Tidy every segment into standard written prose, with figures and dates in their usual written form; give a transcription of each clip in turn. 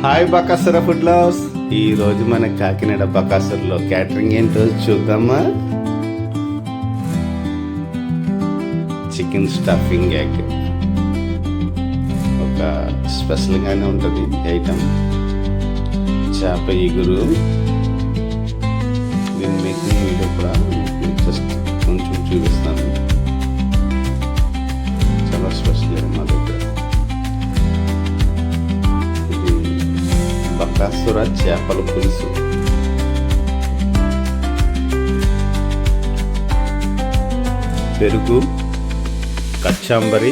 Hi Bakasura food lovers. ఈ రోజు మన కాకినాడ బకాసురలో క్యాటరింగ్ ఏంటో చూద్దామా. చికెన్ స్టఫింగ్ ఎగ్ ఒక స్పెషల్గానే ఉంటుంది ఐటమ్. చేప ఇగురు, దీని మేకింగ్ వీడియో కూడా జస్ట్ కొంచెం చూపిస్తాను. చాలా స్పెషల్ మా దగ్గర. బకాసుర చేపల పులుసు, పెరుగు, కచ్చాంబరి,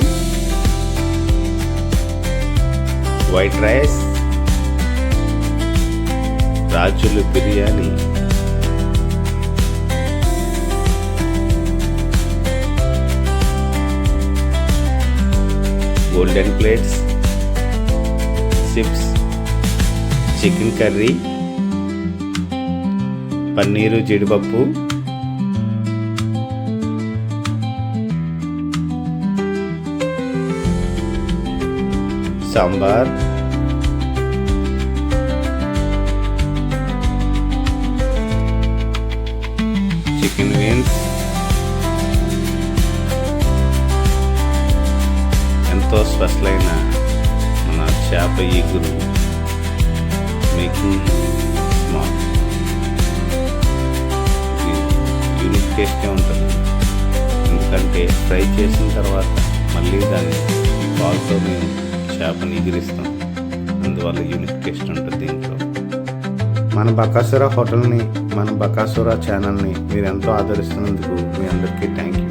వైట్ రైస్, రాజులు biryani, golden plates, chips, chicken curry, paneer జీడిపప్పు, సాంబార్, చికెన్ వింగ్స్, ఎంతో స్పెషల్ అయిన మన చేప ఇగురు మేకింగ్ స్మాల్. యూనిక్ టేస్టే ఉంటుంది, ఎందుకంటే ఫ్రై చేసిన తర్వాత మళ్ళీ దాన్ని పాలతో మేము చేపని ఎగిరిస్తాం, అందువల్ల యూనిక్ టేస్ట్ ఉంటుంది దీంట్లో. మన బకాసుర హోటల్ని, మన బకాసుర ఛానల్ని మీరు ఎంతో ఆదరిస్తున్నందుకు మీ అందరికీ థ్యాంక్ యూ.